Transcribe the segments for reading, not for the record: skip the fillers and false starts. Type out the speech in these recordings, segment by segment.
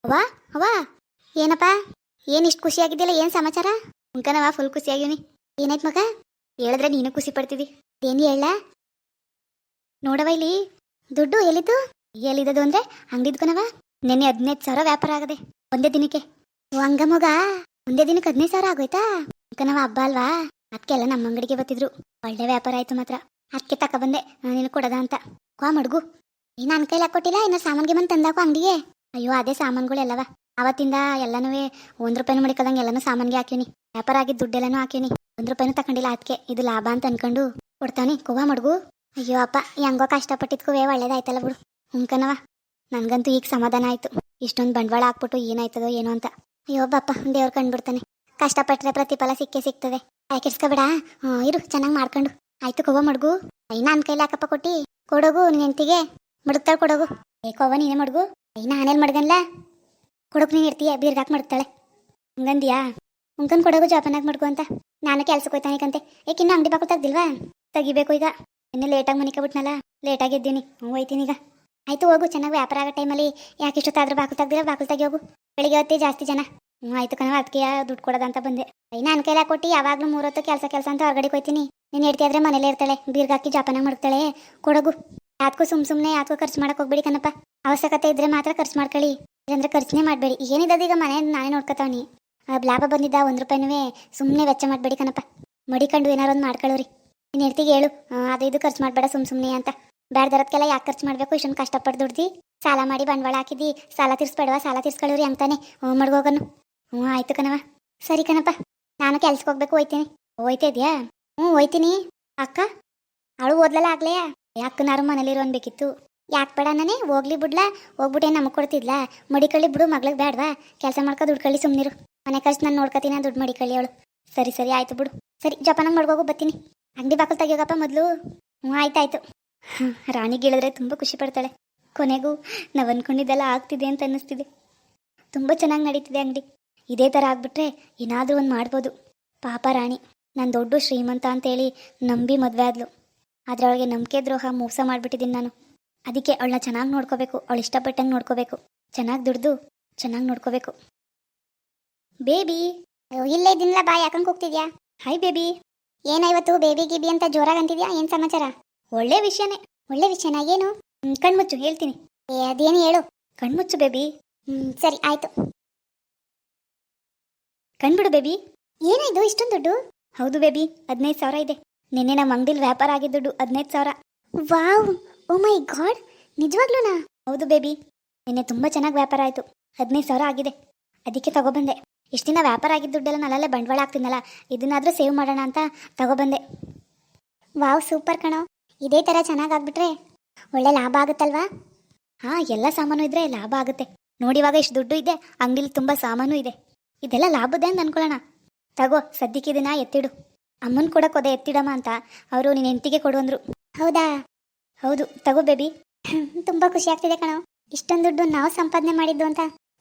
ಅವ್ವಾ ಅವ್ವಾ ಏನಪ್ಪ ಇಷ್ಟು ಖುಷಿಯಾಗಿದ್ದಿಲ್ಲ, ಏನು ಸಮಾಚಾರ? ಉಂಕನವ ಫುಲ್ ಖುಷಿಯಾಗಿವ್ನಿ. ಏನಾಯ್ತು ಮಗ? ಹೇಳಿದ್ರೆ ನೀನು ಖುಷಿ ಪಡ್ತಿದ್ದಿ. ಏನು ಹೇಳ ನೋಡವ ಇಲ್ಲಿ ದುಡ್ಡು ಎಲ್ಲಿದ್ದು? ಎಲ್ಲಿದ್ದದು ಅಂದ್ರೆ ಅಂಗಡಿದ್ಕನವ ನಿನ್ನೆ 15,000 ವ್ಯಾಪಾರ ಆಗದೆ ಒಂದೇ ದಿನಕ್ಕೆ. ಹಂಗ ಮಗ, ಒಂದೇ ದಿನಕ್ಕೆ 15,000 ಆಗೋಯ್ತಾ? ಉಂಕನವ ಹಬ್ಬ ಅಲ್ವಾ, ಅದಕ್ಕೆಲ್ಲ ನಮ್ಮ ಅಂಗಡಿಗೆ ಬರ್ತಿದ್ರು. ಒಳ್ಳೆ ವ್ಯಾಪಾರ ಆಯ್ತು ಮಾತ್ರ. ಅದಕ್ಕೆ ತಕ ಬಂದೆ ನೀನು ಕೊಡದ ಅಂತ. ಕ್ವಾ ಮಡ್ಗು, ಇನ್ನು ನನ್ನ ಕೈಲಿ ಹಾಕೊಟ್ಟಿಲ್ಲ, ಇನ್ನು ಸಾಮಾನ್ಗೆ ಬಂದು ತಂದಾಕೋ ಅಂಗಡಿಗೆ. ಅಯ್ಯೋ ಅದೇ ಸಾಮಾನುಗಳೆಲ್ಲವ ಅವತ್ತಿಂದ ಎಲ್ಲನೂ 1 ರೂಪಾಯಿನೂ ಮಡಿಕದಂಗೆ ಎಲ್ಲನೂ ಸಾಮಾನ್ಗೆ ಹಾಕಿನಿ. ವ್ಯಾಪಾರ ಆಗಿದ್ದು ದುಡ್ಡೆಲ್ಲನೂ ಹಾಕಿನಿ, 1 ರೂಪಾಯಿನೂ ತಗೊಂಡಿಲ್ಲ. ಅದಕ್ಕೆ ಇದು ಲಾಭ ಅಂತ ಅನ್ಕೊಂಡು ಕೊಡ್ತಾನೆ. ಕೋವಾ ಮಡ್ಗು. ಅಯ್ಯೋ ಅಪ್ಪ, ಹೆಂಗೋ ಕಷ್ಟಪಟ್ಟಿದ್ಕುವೇ ಒಳ್ಳೇದಾಯ್ತಲ್ಲ ಬಿಡು. ಉಂಕನವ ನನ್ಗಂತೂ ಈಗ ಸಮಾಧಾನ ಆಯ್ತು. ಇಷ್ಟೊಂದು ಬಂಡವಾಳ ಹಾಕ್ಬಿಟ್ಟು ಏನಾಯ್ತದೋ ಏನೋ ಅಂತ. ಅಯ್ಯೋ ಬಪ್ಪ, ದೇವ್ರು ಕಂಡ್ಬಿಡ್ತಾನೆ. ಕಷ್ಟಪಟ್ಟರೆ ಪ್ರತಿಫಲ ಸಿಕ್ಕೇ ಸಿಗ್ತದೆ. ಯಾಕೆಡ್ಸ್ಕೊಬೇಡ, ಇರು ಚೆನ್ನಾಗಿ ಮಾಡ್ಕೊಂಡು. ಆಯ್ತು ಕೋವಾ ಮಡ್ಗು. ನನ್ನ ಕೈಲಿ ಹಾಕಪ್ಪ ಕೊಟ್ಟಿ ಕೊಡೋಗು ನಿನ್ನ ಹೆಂಡ್ತಿಗೆ. ಮಡಗ್ತಾಳೆ ಕೊಡೋಗು. ಕೋವಾ ನೀನೇ ಮಡ್ಗು. ನಾನೇನು ಮಡ್ಗನ್ಲ, ಕೊಡೋಕೆ ನೀನು ಇರ್ತೀಯ, ಬೀರ್ಗಾಕ್ ಮಡಗ್ತಾಳೆ ಹಂಗಂದ್ಯಾ? ಉಂಕನ್ ಕೊಡೋಗು ಜೋಪಾನಾಗಿ ಮಡ್ಗು ಅಂತ. ನಾನು ಕೆಲ್ಸಕ್ಕೆ ಹೋಯ್ತಾನಿಕಂತೆ. ಏಕಿನ್ನ ಅಂಗಡಿ ಬಾಕು ತೆಗ್ದಿಲ್ವಾ? ತೆಗಿಬೇಕು ಈಗ. ಇನ್ನೂ ಲೇಟಾಗಿ ಮನಿಕಬಿಟ್ನಲ್ಲ, ಲೇಟಾಗಿ ಎದ್ದೀನಿ. ಹೋಯ್ತೀನಿ ಈಗ. ಆಯ್ತು ಹೋಗು, ಚೆನ್ನಾಗಿ ವ್ಯಾಪಾರ ಆಗೋ ಟೈಮಲ್ಲಿ ಯಾಕೆ ಇಷ್ಟೊತ್ತಾದ್ರೂ ಬಾಕು ತೆಗ್ದಿಲ್ಲ, ಬಾಕು ತೆಗಿ ಹೋಗು. ಬೆಳಿಗ್ಗೆ ಹೊತ್ತೇ ಜಾಸ್ತಿ ಜನ. ಆಯ್ತು ಕಣವ, ಅದಕ್ಕೆ ದುಡ್ಡು ಕೊಡೋದಂತ ಬಂದೆ. ನನ್ನ ಕೈಲಿ ಹಾಕೊಟ್ಟು ಯಾವಾಗಲೂ 3 ಹೊತ್ತು ಕೆಲಸ ಅಂತ ಹೊರಗಡೆ ಹೋಯ್ತೀನಿ. ನೀನು ಹೇಳ್ತಿಯಾದ್ರೆ ಮನೇಲೇ ಇರ್ತಾಳೆ, ಬೀರ್ಗಾಕಿ ಜೋಪಾನಾಗಿ ಮಡಗ್ತಾಳೆ. ಕೊಡಗು. ಯಾತ್ಗೂ ಸುಮ್ಮನೆ ಯಾತ್ಗೂ ಖರ್ಚು ಮಾಡಕ್ಕೆ ಹೋಗ್ಬೇಡಿ ಕಣಪ್ಪ. ಅವಶ್ಯಕತೆ ಇದ್ರೆ ಮಾತ್ರ ಖರ್ಚು ಮಾಡ್ಕೊಳ್ಳಿ, ಇಲ್ಲಾಂದ್ರೆ ಖರ್ಚನೇ ಮಾಡಬೇಡಿ. ಏನಿದ್ದದ ಈಗ ಮನೆ ನಾನೇ ನೋಡ್ಕೊತಾವನಿ. ಲಾಭ ಬಂದಿದ್ದ 1 ರೂಪಾಯಿನೂ ಸುಮ್ಮನೆ ವೆಚ್ಚ ಮಾಡಬೇಡಿ ಕಣಪ್ಪ. ಮಡಿಕೊಂಡು ಏನಾರು ಒಂದು ಮಾಡ್ಕೊಳ್ಳೋರಿ. ನೀನು ಹೇಳ್ತಿಗೆ ಹೇಳು, ಅದು ಇದು ಖರ್ಚು ಮಾಡಬೇಡ ಸುಮ್ಮನೆ ಅಂತ. ಬ್ಯಾಡ್ದರದಕ್ಕೆಲ್ಲ ಯಾಕೆ ಖರ್ಚು ಮಾಡಬೇಕು? ಇಷ್ಟೊಂದು ಕಷ್ಟಪಟ್ಟು ದುಡ್ದು ಸಾಲ ಮಾಡಿ ಬಂಡವಾಳ ಹಾಕಿದ್ದಿ, ಸಾಲ ತೀರ್ಸ್ಬೇಡವಾ? ಸಾಲ ತೀರ್ಸ್ಕೊಳ್ಳೋರಿ ಅಂತಾನೆ ಮಡ್ಗೋಗನು. ಆಯ್ತು ಕಣವ. ಸರಿ ಕಣಪ್ಪ, ನಾನು ಕೆಲ್ಸಕ್ಕೆ ಹೋಗ್ಬೇಕು, ಹೋಯ್ತೀನಿ. ಹೋಯ್ತಾ ಇದೆಯಾ? ಹೋಯ್ತೀನಿ. ಅಕ್ಕ ಅವಳು ಓದ್ಲಲ್ಲ ಆಗ್ಲೇ? ಅಕ್ಕನಾರು ಮನೇಲಿರೋ ಅನ್ಬೇಕಿತ್ತು. ಯಾಕೆ ಬೇಡ ನಾನೇ ಹೋಗ್ಲಿ ಬಿಡ್ಲಾ? ಹೋಗ್ಬಿಟ್ಟೆ ನಮಗೆ ಕೊಡ್ತಿದ್ಲಾ? ಮಡಿಕಳ್ಳಿ ಬಿಡು, ಮಗ್ಳಿಗೆ ಬೇಡವಾ? ಕೆಲಸ ಮಾಡ್ಕೊ ದುಡ್ಡು ಕಳ್ಳಿ ಸುಮ್ಮನಿರು. ಮನೆ ಖರ್ಚು ನಾನು ನೋಡ್ಕೊತೀನಿ, ದುಡ್ಡು ಮಡಿಕಳ್ಳಿ ಅವಳು. ಸರಿ ಸರಿ ಆಯ್ತು ಬಿಡು. ಸರಿ ಜೋಪಾನಾಗಿ ಮಡ್ಗೋಗು, ಬರ್ತೀನಿ. ಅಂಗಡಿ ಬಾಕಲ್ ತೆಗಿಯೋಗಪ್ಪ ಮೊದಲು. ಆಯ್ತಾಯ್ತು. ರಾಣಿಗೆ ಹೇಳಿದ್ರೆ ತುಂಬ ಖುಷಿ ಪಡ್ತಾಳೆ. ಕೊನೆಗೂ ನಾವು ಅಂದ್ಕೊಂಡಿದ್ದೆಲ್ಲ ಆಗ್ತಿದೆ ಅಂತ ಅನ್ನಿಸ್ತಿದೆ. ತುಂಬ ಚೆನ್ನಾಗಿ ನಡೀತಿದೆ ಅಂಗಡಿ. ಇದೇ ಥರ ಆಗ್ಬಿಟ್ರೆ ಏನಾದರೂ ಒಂದು ಮಾಡ್ಬೋದು. ಪಾಪ ರಾಣಿ ನಾನು ದೊಡ್ಡ ಶ್ರೀಮಂತ ಅಂತೇಳಿ ನಂಬಿ ಮದುವೆ ಆದ್ಲು. ಆದರೆ ಅವಳಿಗೆ ನಂಬಿಕೆ ದ್ರೋಹ ಮೋಸ ಮಾಡಿಬಿಟ್ಟಿದ್ದೀನಿ ನಾನು. ಅದಕ್ಕೆ ಅವಳನ್ನ ಚೆನ್ನಾಗಿ ನೋಡ್ಕೋಬೇಕು, ಅವಳು ಇಷ್ಟಪಟ್ಟಂಗೆ ನೋಡ್ಕೋಬೇಕು, ಚೆನ್ನಾಗಿ ದುಡ್ದು ಚೆನ್ನಾಗಿ ನೋಡ್ಕೋಬೇಕು. ಬೇಬಿ ಇಲ್ಲೇ ಇದ್ದೀನಿಲ್ಲ, ಬಾ. ಯಾಕಂಗೆ ಹೋಗ್ತಿದ್ಯಾ? Hi baby. ಏನಾಯ್ತು ಬೇಬಿ ಗಿಬಿ ಅಂತ ಜೋರಾಗಿ ಅಂತಿದ್ಯಾ? ಏನು ಸಮಾಚಾರ? ಒಳ್ಳೆ ವಿಷಯನೇ. ಒಳ್ಳೆ ವಿಷಯನಾ? ಏನು? ಕಣ್ಮುಚ್ಚು, ಹೇಳ್ತೀನಿ. ಅದೇನು ಹೇಳು. ಕಣ್ಮುಚ್ಚು ಬೇಬಿ. ಸರಿ ಆಯ್ತು. ಕಣ್ಬಿಡು ಬೇಬಿ. ಏನಾಯ್ತು ಇಷ್ಟೊಂದು ದುಡ್ಡು? ಹೌದು ಬೇಬಿ, 15,000 ಇದೆ. ನಿನ್ನೆ ನಮ್ಮ ಅಂಗಡಿಲಿ ವ್ಯಾಪಾರ ಆಗಿದ್ದ ದುಡ್ಡು 15,000. ವಾವ್, ಓ ಮೈ ಗಾಡ್, ನಿಜವಾಗ್ಲೂನಾ? ಹೌದು ಬೇಬಿ, ನಿನ್ನೆ ತುಂಬ ಚೆನ್ನಾಗಿ ವ್ಯಾಪಾರ ಆಯಿತು. 15,000 ಆಗಿದೆ. ಅದಕ್ಕೆ ತಗೊಬಂದೆ. ಇಷ್ಟು ದಿನ ವ್ಯಾಪಾರ ಆಗಿದ್ದ ದುಡ್ಡೆಲ್ಲ ನಲ್ಲಲ್ಲೇ ಬಂಡವಾಳ ಆಗ್ತೀನಲ್ಲ, ಇದನ್ನಾದರೂ ಸೇವ್ ಮಾಡೋಣ ಅಂತ ತಗೊಬಂದೆ. ವಾವ್, ಸೂಪರ್ ಕಣೋ. ಇದೇ ಥರ ಚೆನ್ನಾಗಾಗ್ಬಿಟ್ರೆ ಒಳ್ಳೆ ಲಾಭ ಆಗುತ್ತಲ್ವಾ? ಹಾಂ, ಎಲ್ಲ ಸಾಮಾನು ಇದ್ರೆ ಲಾಭ ಆಗುತ್ತೆ. ನೋಡಿವಾಗ ಇಷ್ಟು ದುಡ್ಡು ಇದೆ, ಅಂಗಡಿಲಿ ತುಂಬ ಸಾಮಾನು ಇದೆ. ಇದೆಲ್ಲ ಲಾಭದೇ ಅಂತ ಅನ್ಕೊಳ್ಳೋಣ. ತಗೋ, ಸದ್ಯಕ್ಕೆ ಇದನ್ನ ಎತ್ತಿಡು. ಅಮ್ಮನ ಕೊಡೋಕೋದೆ ಎತ್ತಿಡಮ್ಮ ಅಂತ ಅವರು ನಿನ್ನ ಹೆಂಡತಿಗೆ ಕೊಡು ಅಂದರು. ಹೌದಾ? ಹೌದು, ತಗೋ ಬೇಬಿ. ತುಂಬ ಖುಷಿ ಆಗ್ತಿದೆ ಕಣೋ, ಇಷ್ಟೊಂದು ದುಡ್ಡು ನಾವು ಸಂಪಾದನೆ ಮಾಡಿದ್ದು ಅಂತ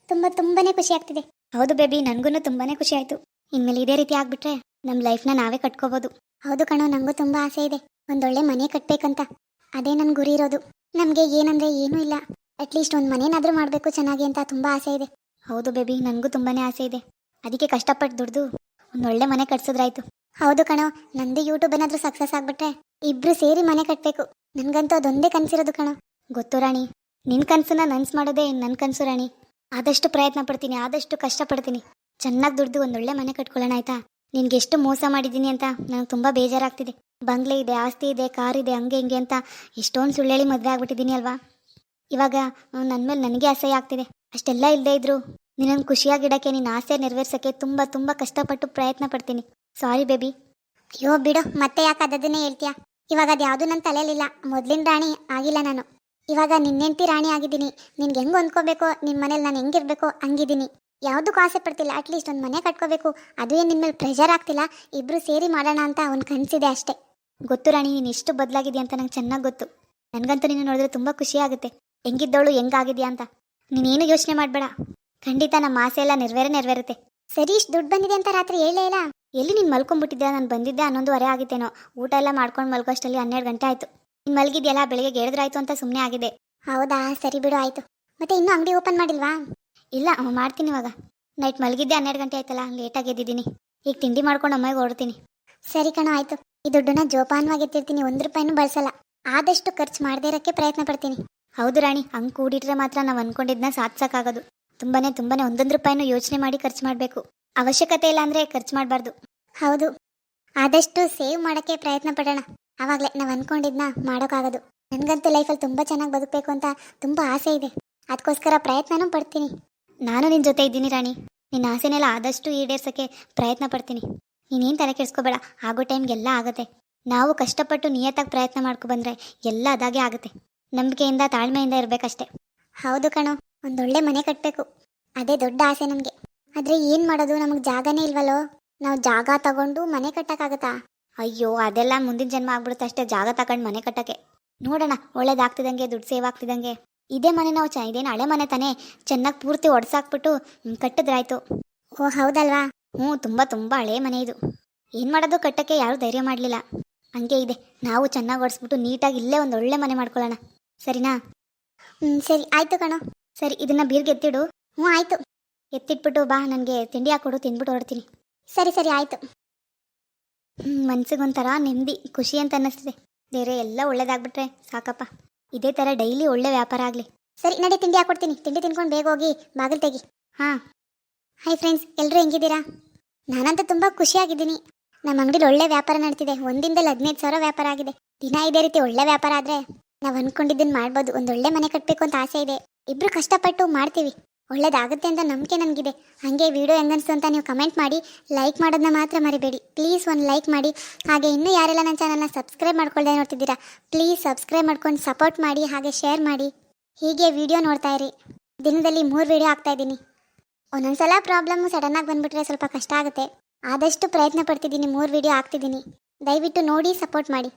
ತುಂಬಾನೇ ಖುಷಿ ಆಗ್ತಿದೆ. ಹೌದು ಬೇಬಿ, ನನಗೂ ತುಂಬಾನೇ ಖುಷಿ ಆಯಿತು. ಇನ್ಮೇಲೆ ಇದೇ ರೀತಿ ಆಗ್ಬಿಟ್ರೆ ನಮ್ಮ ಲೈಫ್ನ ನಾವೇ ಕಟ್ಕೋಬೋದು. ಹೌದು ಕಣೋ, ನನಗೂ ತುಂಬ ಆಸೆ ಇದೆ, ಒಂದೊಳ್ಳೆ ಮನೆ ಕಟ್ಟಬೇಕಂತ. ಅದೇ ನನ್ನ ಗುರಿ ಇರೋದು. ನಮಗೆ ಏನಂದರೆ ಏನೂ ಇಲ್ಲ, ಅಟ್ಲೀಸ್ಟ್ ಒಂದು ಮನೇನಾದರೂ ಮಾಡಬೇಕು ಚೆನ್ನಾಗಿ ಅಂತ ತುಂಬ ಆಸೆ ಇದೆ. ಹೌದು ಬೇಬಿ, ನನಗೂ ತುಂಬಾನೇ ಆಸೆ ಇದೆ. ಅದಕ್ಕೆ ಕಷ್ಟಪಟ್ಟು ದುಡ್ದು ಒಂದೊಳ್ಳೆ ಮನೆ ಕಟ್ಸಿದ್ರಾಯ್ತು. ಹೌದು ಕಣೋ, ನಂದು ಯೂಟ್ಯೂಬ್ ಏನಾದರೂ ಸಕ್ಸಸ್ ಆಗ್ಬಿಟ್ರೆ ಇಬ್ರು ಸೇರಿ ಮನೆ ಕಟ್ಟಬೇಕು. ನನಗಂತೂ ಅದೊಂದೇ ಕನಸಿರೋದು ಕಣೋ. ಗೊತ್ತು ರಾಣಿ, ನಿನ್ನ ಕನಸನ್ನ ನನ್ಸು ಮಾಡೋದೇ ನನ್ನ ಕನಸು ರಾಣಿ. ಆದಷ್ಟು ಪ್ರಯತ್ನ ಪಡ್ತೀನಿ, ಆದಷ್ಟು ಕಷ್ಟಪಡ್ತೀನಿ. ಚೆನ್ನಾಗಿ ದುಡ್ದು ಒಂದೊಳ್ಳೆ ಮನೆ ಕಟ್ಕೊಳ್ಳೋಣ ಆಯ್ತಾ? ನಿನ್ಗೆ ಎಷ್ಟು ಮೋಸ ಮಾಡಿದ್ದೀನಿ ಅಂತ ನನಗೆ ತುಂಬ ಬೇಜಾರಾಗ್ತಿದೆ. ಬಂಗ್ಲೆ ಇದೆ, ಆಸ್ತಿ ಇದೆ, ಕಾರ್ ಇದೆ, ಹಂಗೆ ಹಿಂಗೆ ಅಂತ ಎಷ್ಟೊಂದು ಸುಳ್ಳೇಳಿ ಮದುವೆ ಆಗ್ಬಿಟ್ಟಿದ್ದೀನಿ ಅಲ್ವಾ? ಇವಾಗ ನನ್ನ ಮೇಲೆ ನನಗೆ ಅಸಹ್ಯ ಆಗ್ತಿದೆ. ಅಷ್ಟೆಲ್ಲ ಇಲ್ಲದೆ ಇದ್ರು ನಿನ್ನನ್ನು ಖುಷಿಯಾಗಿಡೋಕ್ಕೆ, ನಿನ್ನ ಆಸೆ ನೆರವೇರ್ಸೋಕ್ಕೆ ತುಂಬ ಕಷ್ಟಪಟ್ಟು ಪ್ರಯತ್ನ ಪಡ್ತೀನಿ. Sorry baby. ಅಯ್ಯೋ ಬಿಡು, ಮತ್ತೆ ಯಾಕೆ ಅದನ್ನೇ ಹೇಳ್ತೀಯಾ? ಇವಾಗ ಅದು ಯಾವುದು ನನ್ನ ತಲೆಯಲ್ಲಿಲ್ಲ. ಮೊದಲಿನ ರಾಣಿ ಆಗಿಲ್ಲ ನಾನು, ಇವಾಗ ನಿನ್ನೆಂಟಿ ರಾಣಿ ಆಗಿದ್ದೀನಿ. ನಿನ್ಗೆ ಹೆಂಗೆ ಹೊಂದ್ಕೋಬೇಕೋ, ನಿನ್ನ ಮನೇಲಿ ನಾನು ಹೆಂಗಿರ್ಬೇಕೋ ಹಂಗಿದ್ದೀನಿ. ಯಾವುದಕ್ಕೂ ಆಸೆ ಪಡ್ತಿಲ್ಲ, ಅಟ್ಲೀಸ್ಟ್ ಒಂದು ಮನೆ ಕಟ್ಕೋಬೇಕು. ಅದು ಏನು ನಿನ್ನ ಮೇಲೆ ಪ್ರೆಷರ್ ಆಗ್ತಿಲ್ಲ, ಇಬ್ಬರು ಸೇರಿ ಮಾಡೋಣ ಅಂತ ಒಂದು ಕನಸಿದೆ ಅಷ್ಟೇ. ಗೊತ್ತು ರಾಣಿ, ನೀನು ಎಷ್ಟು ಬದಲಾಗಿದೆಯಾ ಅಂತ ನಂಗೆ ಚೆನ್ನಾಗಿ ಗೊತ್ತು. ನನಗಂತೂ ನೀನು ನೋಡಿದ್ರೆ ತುಂಬ ಖುಷಿ ಆಗುತ್ತೆ. ಹೆಂಗಿದ್ದವಳು ಹೆಂಗಾಗಿದೆಯಾ ಅಂತ. ನೀನೇನು ಯೋಚನೆ ಮಾಡಬೇಡ, ಖಂಡಿತ ನಮ್ಮ ಆಸೆ ಎಲ್ಲ ನೆರವೇರುತ್ತೆ. ಸರಿ, ಇಷ್ಟು ದುಡ್ಡು ಬಂದಿದೆ ಅಂತ ರಾತ್ರಿ ಹೇಳಲೇ ಇಲ್ಲ. ಎಲ್ಲಿ ನೀನು ಮಲ್ಕೊಂಡ್ಬಿಟ್ಟಿದ್ದೆ? ನಾನು ಬಂದಿದ್ದೆ 11:15 ಆಗಿತ್ತೇನೋ. ಊಟ ಎಲ್ಲ ಮಾಡ್ಕೊಂಡು ಮಲ್ಗೋಷ್ಟಲ್ಲಿ 12 ಗಂಟೆ ಆಯಿತು. ನೀನು ಮಲಗಿದ್ಯಲ್ಲ, ಬೆಳಿಗ್ಗೆ ಹೇಳಿದ್ರಾಯ್ತು ಅಂತ ಸುಮ್ಮನೆ ಆಗಿದೆ. ಹೌದಾ? ಸರಿ ಬಿಡು, ಆಯಿತು. ಮತ್ತೆ ಇನ್ನೂ ಅಂಗಡಿ ಓಪನ್ ಮಾಡಿಲ್ವಾ? ಇಲ್ಲ ಮಾಡ್ತೀನಿ ಇವಾಗ. ನೈಟ್ ಮಲಗಿದ್ದೆ 12 ಗಂಟೆ ಆಯ್ತಲ್ಲ, ಲೇಟಾಗಿ ಎದ್ದಿದ್ದೀನಿ. ಈಗ ತಿಂಡಿ ಮಾಡ್ಕೊಂಡು ಅಮ್ಮಗೆ ಹೊರಡ್ತೀನಿ. ಸರಿ ಕಣೋ, ಆಯ್ತು. ಈ ದುಡ್ಡನ್ನ ಜೋಪಾನವಾಗಿ ಎತ್ತಿರ್ತೀನಿ, 1 ರೂಪಾಯಿನೂ ಬಳಸಲ್ಲ. ಆದಷ್ಟು ಖರ್ಚು ಮಾಡದೇ ಇರೋಕ್ಕೆ ಪ್ರಯತ್ನ ಪಡ್ತೀನಿ. ಹೌದು ರಾಣಿ, ಹಂಗೆ ಕೂಡಿಟ್ರೆ ಮಾತ್ರ ನಾವು ಅನ್ಕೊಂಡಿದ್ನ ಸಾಧಿಸೋಕ್ಕಾಗೋದು. ತುಂಬಾನೇ ಒಂದೊಂದು ರೂಪಾಯಿನೂ ಯೋಚನೆ ಮಾಡಿ ಖರ್ಚು ಮಾಡಬೇಕು. ಅವಶ್ಯಕತೆ ಇಲ್ಲ ಅಂದರೆ ಖರ್ಚು ಮಾಡಬಾರ್ದು. ಹೌದು, ಆದಷ್ಟು ಸೇವ್ ಮಾಡೋಕ್ಕೆ ಪ್ರಯತ್ನ ಪಡೋಣ. ಆವಾಗಲೇ ನಾವು ಅನ್ಕೊಂಡಿದ್ನ ಮಾಡೋಕ್ಕಾಗೋದು. ನನಗಂತೂ ಲೈಫಲ್ಲಿ ತುಂಬ ಚೆನ್ನಾಗಿ ಬದುಕಬೇಕು ಅಂತ ತುಂಬ ಆಸೆ ಇದೆ. ಅದಕ್ಕೋಸ್ಕರ ಪ್ರಯತ್ನನೂ ಪಡ್ತೀನಿ. ನಾನು ನಿನ್ನ ಜೊತೆ ಇದ್ದೀನಿ ರಾಣಿ. ನಿನ್ನ ಆಸೆನೆಲ್ಲ ಆದಷ್ಟು ಈಡೇರ್ಸೋಕ್ಕೆ ಪ್ರಯತ್ನ ಪಡ್ತೀನಿ. ನೀನೇನು ತಲೆ ಕೆಡಿಸ್ಕೋಬೇಡ, ಆಗೋ ಟೈಮ್ಗೆಲ್ಲ ಆಗುತ್ತೆ. ನಾವು ಕಷ್ಟಪಟ್ಟು ನಿಯತ್ತಾಗಿ ಪ್ರಯತ್ನ ಮಾಡ್ಕೊಬಂದ್ರೆ ಎಲ್ಲ ಅದಾಗೆ ಆಗುತ್ತೆ. ನಂಬಿಕೆಯಿಂದ ತಾಳ್ಮೆಯಿಂದ ಇರಬೇಕಷ್ಟೆ. ಹೌದು ಕಣೋ, ಒಂದೊಳ್ಳೆ ಮನೆ ಕಟ್ಟಬೇಕು, ಅದೇ ದೊಡ್ಡ ಆಸೆ ನನಗೆ. ಆದರೆ ಏನು ಮಾಡೋದು, ನಮಗೆ ಜಾಗನೇ ಇಲ್ವಲ್ಲೋ. ನಾವು ಜಾಗ ತಗೊಂಡು ಮನೆ ಕಟ್ಟಕ್ಕಾಗತ್ತಾ? ಅಯ್ಯೋ, ಅದೆಲ್ಲ ಮುಂದಿನ ಜನ್ಮ ಆಗ್ಬಿಡುತ್ತೆ ಅಷ್ಟೇ, ಜಾಗ ತಗೊಂಡು ಮನೆ ಕಟ್ಟಕ್ಕೆ. ನೋಡೋಣ, ಒಳ್ಳೇದಾಗ್ತಿದಂಗೆ, ದುಡ್ಡು ಸೇವ್ ಆಗ್ತಿದಂಗೆ. ಇದೇ ಮನೆ ನಾವು ಇದೇನು ಹಳೆ ಮನೆ ತಾನೇ, ಚೆನ್ನಾಗಿ ಪೂರ್ತಿ ಒಡ್ಸಾಕ್ಬಿಟ್ಟು ಕಟ್ಟಿದ್ರಾಯ್ತು. ಓ ಹೌದಲ್ವಾ? ಹ್ಞೂ, ತುಂಬ ಹಳೆ ಮನೆ ಇದು. ಏನು ಮಾಡೋದು, ಕಟ್ಟಕ್ಕೆ ಯಾರೂ ಧೈರ್ಯ ಮಾಡಲಿಲ್ಲ. ಹಂಗೆ ಇದೆ, ನಾವು ಚೆನ್ನಾಗಿ ಒಡಿಸ್ಬಿಟ್ಟು ನೀಟಾಗಿ ಇಲ್ಲೇ ಒಂದು ಒಳ್ಳೆ ಮನೆ ಮಾಡ್ಕೊಳ್ಳೋಣ. ಸರಿನಾ? ಸರಿ ಆಯಿತು ಕಣೋ. ಸರಿ, ಇದನ್ನು ಬೀರ್ಗೆ ಎತ್ತಿಡು. ಹ್ಞೂ ಆಯಿತು. ಎತ್ತಿಟ್ಬಿಟ್ಟು ಬಾ, ನನಗೆ ತಿಂಡಿ ಹಾಕೊಡು, ತಿಂದ್ಬಿಟ್ಟು ಹೊರಡ್ತೀನಿ. ಸರಿ ಆಯಿತು. ಮನ್ಸಿಗೊಂಥರ ನೆಮ್ಮದಿ, ಖುಷಿ ಅಂತ ಅನ್ನಿಸ್ತಿದೆ. ಬೇರೆ ಎಲ್ಲ ಒಳ್ಳೇದಾಗ್ಬಿಟ್ರೆ ಸಾಕಪ್ಪ. ಇದೇ ಥರ ಡೈಲಿ ಒಳ್ಳೆ ವ್ಯಾಪಾರ ಆಗಲಿ. ಸರಿ ನಡಿ, ತಿಂಡಿ ಹಾಕೊಡ್ತೀನಿ. ತಿಂಡಿ ತಿನ್ಕೊಂಡು ಬೇಗ ಹೋಗಿ ಬಾಗಿಲು ತೆಗಿ. ಹಾಂ. ಹಾಯ್ ಫ್ರೆಂಡ್ಸ್, ಎಲ್ಲರೂ ಹೆಂಗಿದ್ದೀರಾ? ನಾನಂತೂ ತುಂಬ ಖುಷಿಯಾಗಿದ್ದೀನಿ. ನಮ್ಮ ಅಂಗಡಿಲಿ ಒಳ್ಳೆ ವ್ಯಾಪಾರ ನಡ್ತಿದೆ. ಒಂದಿಂದಲೇ 15,000 ವ್ಯಾಪಾರ ಆಗಿದೆ. ದಿನ ಇದೇ ರೀತಿ ಒಳ್ಳೆ ವ್ಯಾಪಾರ ಆದರೆ ನಾವು ಅಂದ್ಕೊಂಡಿದ್ದನ್ನು ಮಾಡ್ಬೋದು. ಒಂದೊಳ್ಳೆ ಮನೆ ಕಟ್ಟಬೇಕು ಅಂತ ಆಸೆ ಇದೆ. ಇಬ್ಬರು ಕಷ್ಟಪಟ್ಟು ಮಾಡ್ತೀವಿ, ಒಳ್ಳೇದಾಗುತ್ತೆ ಅಂತ ನಂಬಿಕೆ ನನಗಿದೆ. ಹಾಗೆ ವಿಡಿಯೋ ಹೆಂಗನ್ನಿಸ್ತು ಅಂತ ನೀವು ಕಮೆಂಟ್ ಮಾಡಿ, ಲೈಕ್ ಮಾಡೋದನ್ನ ಮಾತ್ರ ಮರಿಬೇಡಿ. ಪ್ಲೀಸ್ ಒಂದು ಲೈಕ್ ಮಾಡಿ. ಹಾಗೆ ಇನ್ನೂ ಯಾರೆಲ್ಲ ನನ್ನ ಚಾನಲ್ನ ಸಬ್ಸ್ಕ್ರೈಬ್ ಮಾಡ್ಕೊಳ್ಳದೆ ನೋಡ್ತಿದ್ದೀರಾ, ಪ್ಲೀಸ್ ಸಬ್ಸ್ಕ್ರೈಬ್ ಮಾಡ್ಕೊಂಡು ಸಪೋರ್ಟ್ ಮಾಡಿ, ಹಾಗೆ ಶೇರ್ ಮಾಡಿ. ಹೀಗೆ ವಿಡಿಯೋ ನೋಡ್ತಾ ಇರಿ. ದಿನದಲ್ಲಿ 3 ವಿಡಿಯೋ ಹಾಕ್ತಾಯಿದ್ದೀನಿ. ಒಂದೊಂದ್ಸಲ ಪ್ರಾಬ್ಲಮ್ಮು ಸಡನ್ನಾಗಿ ಬಂದುಬಿಟ್ರೆ ಸ್ವಲ್ಪ ಕಷ್ಟ ಆಗುತ್ತೆ. ಆದಷ್ಟು ಪ್ರಯತ್ನ ಪಡ್ತಿದ್ದೀನಿ, 3 ವಿಡಿಯೋ ಹಾಕ್ತಿದ್ದೀನಿ. ದಯವಿಟ್ಟು ನೋಡಿ ಸಪೋರ್ಟ್ ಮಾಡಿ.